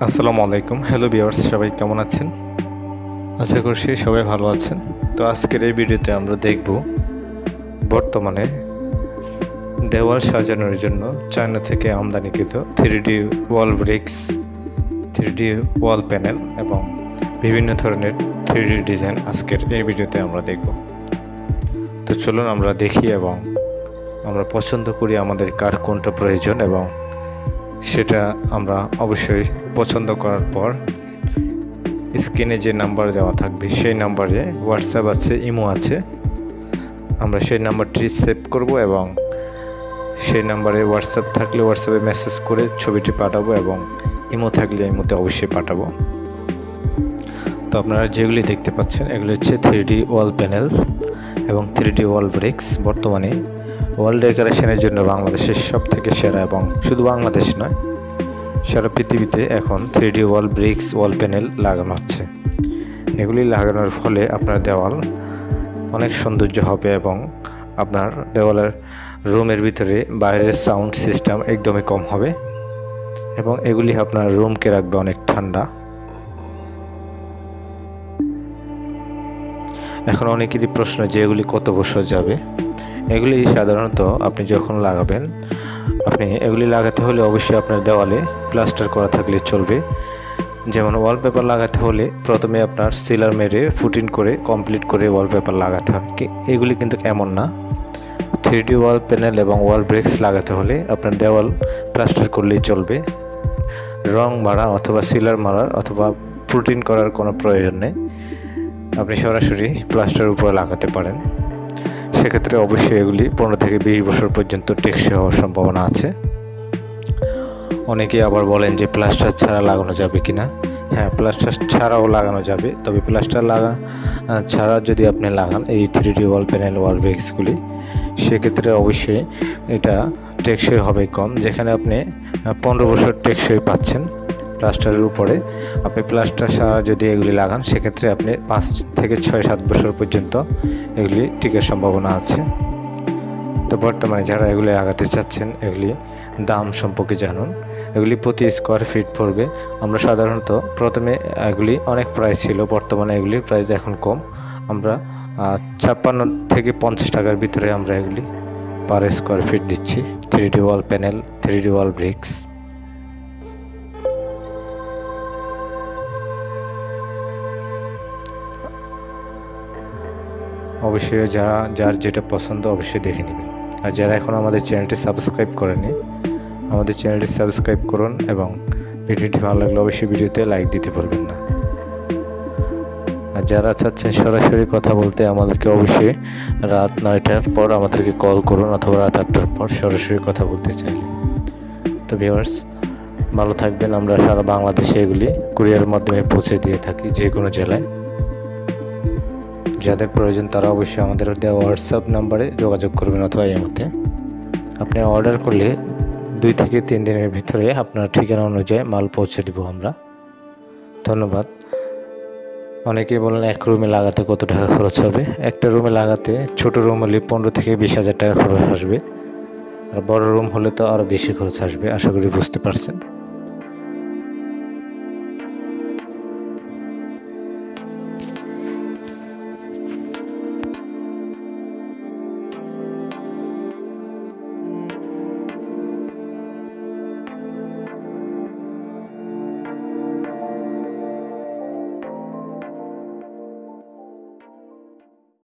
আসসালামু আলাইকুম। Hello viewers, সবাই কেমন আছেন? আশা করছি সবাই ভালো আছেন। তো আজকের এই ভিডিওতে আমরা দেখব বর্তমানে দেওয়াল সাজানোর জন্য চায়না থেকে আমদানিকৃত 3D ওয়াল ব্রিক্স, 3D ওয়াল প্যানেল এবং বিভিন্ন ধরনের 3D ডিজাইন আজকের এই ভিডিওতে আমরা দেখব। তো চলুন আমরা দেখি এবং আমরা পছন্দ করি আমাদের কার কোনটা প্রয়োজন, এবং সেটা আমরা অবশ্যই পছন্দ করার পর স্ক্রিনে যে নাম্বার দেওয়া থাকবে সেই নাম্বারে হোয়াটসঅ্যাপ আছে, ইমো আছে, আমরা সেই নাম্বারটি সেভ করব এবং সেই নাম্বারে হোয়াটসঅ্যাপ থাকলে হোয়াটসঅ্যাপে মেসেজ করে ছবিটি পাঠাবো এবং ইমো থাকলে ইমোতে অবশ্যই পাঠাবো। তো আপনারা যেগুলি দেখতে পাচ্ছেন এগুলি হচ্ছে 3D ওয়াল প্যানেল এবং 3D ওয়াল ব্রিক্স। বর্তমানে ওয়াল ডেকোরেশনের জন্য বাংলাদেশের সবথেকে সেরা, এবং শুধু বাংলাদেশ নয়, সারা পৃথিবীতে এখন 3D ওয়াল ব্রিক্স, ওয়াল প্যানেল লাগানো হচ্ছে। এগুলি লাগানোর ফলে আপনার দেওয়াল অনেক সৌন্দর্য হবে এবং আপনার দেওয়ালের রুমের ভিতরে বাইরের সাউন্ড সিস্টেম একদমই কম হবে এবং এগুলি আপনার রুমকে রাখবে অনেক ঠান্ডা। এখন অনেকেরই প্রশ্ন যে এগুলি কত বছর যাবে। এগুলি সাধারণত আপনি যখন লাগাবেন, আপনি এগুলি লাগাতে হলে অবশ্যই আপনার দেওয়ালে প্লাস্টার করা থাকলে চলবে। যেমন ওয়ালপেপার লাগাতে হলে প্রথমে আপনার সিলার মেরে ফুটিং করে কমপ্লিট করে ওয়ালপেপার লাগাতে হয়। এগুলি কিন্তু এমন না। 3D ওয়াল প্যানেল এবং ওয়াল ব্রিক্স লাগাতে হলে আপনার দেওয়াল প্লাস্টার করলেই চলবে। রং মারা অথবা সিলার মারার অথবা ফুটিং করার কোনো প্রয়োজন নেই, আপনি সরাসরি প্লাস্টারের উপরে লাগাতে পারেন। সেক্ষেত্রে অবশ্যই এগুলি 15 থেকে 20 বছর পর্যন্ত টেকসই হওয়ার সম্ভাবনা আছে। অনেকে আবার বলেন যে প্লাস্টার ছাড়া লাগানো যাবে কিনা। হ্যাঁ, প্লাস্টার ছাড়াও লাগানো যাবে, তবে প্লাস্টার ছাড়া যদি আপনি লাগান এই 3D ওয়াল প্যানেল, ওয়াল ব্রিক্সগুলি, সেক্ষেত্রে অবশ্যই এটা টেকসই হবে কম। যেখানে আপনি 15 বছর টেকসই পাচ্ছেন প্লাস্টারের উপরে, আপনি প্লাস্টার ছাড়া যদি এগুলি লাগান সেক্ষেত্রে আপনি 5 থেকে 6-7 বছর পর্যন্ত এগুলি টিকার সম্ভাবনা আছে। তো বর্তমানে যারা এগুলি লাগাতে চাচ্ছেন এগুলি দাম সম্পর্কে জানুন। এগুলি প্রতি স্কোয়ার ফিট পড়বে। আমরা সাধারণত প্রথমে এগুলি অনেক প্রাইস ছিল, বর্তমানে এগুলির প্রাইস এখন কম। আমরা 56 থেকে 50 টাকার ভিতরে আমরা এগুলি পার স্কোয়ার ফিট দিচ্ছি। 3D ওয়াল প্যানেল, 3D ওয়াল ব্রিক্স। অবশ্যই যার যেটা পছন্দ অবশ্যই দেখে নেবেন। আর যারা এখন আমাদের চ্যানেলটি সাবস্ক্রাইব করেনি, আমাদের চ্যানেলটি সাবস্ক্রাইব করুন এবং ভিডিওটি ভালো লাগলে অবশ্যই ভিডিওতে লাইক দিতে ভুলবেন না। আর যারা চাচ্ছেন সরাসরি কথা বলতে, আমাদেরকে অবশ্যই রাত 9টার পর আমাদেরকে কল করুন অথবা রাত 8টার পর সরাসরি কথা বলতে চাইলে। তো ভিউয়ার্স, ভালো থাকবেন। আমরা সারা বাংলাদেশে এগুলি কুরিয়ারের মাধ্যমে পৌঁছে দিয়ে থাকি, যে কোনো জেলায়। যাদের প্রয়োজন তারা অবশ্যই আমাদের দেওয়া হোয়াটসঅ্যাপ নাম্বারে যোগাযোগ করবেন অথবা এই মধ্যে আপনি অর্ডার করলে 2 থেকে 3 দিনের ভিতরে আপনার ঠিকানা অনুযায়ী মাল পৌঁছে দেব আমরা। ধন্যবাদ। অনেকেই বলেন এক রুমে লাগাতে কত টাকা খরচ হবে। একটা রুমে লাগাতে ছোট রুম হলে 15 থেকে 20 হাজার টাকা খরচ আসবে, আর বড় রুম হলে তো আরও বেশি খরচ আসবে। আশা করি বুঝতে পারছেন।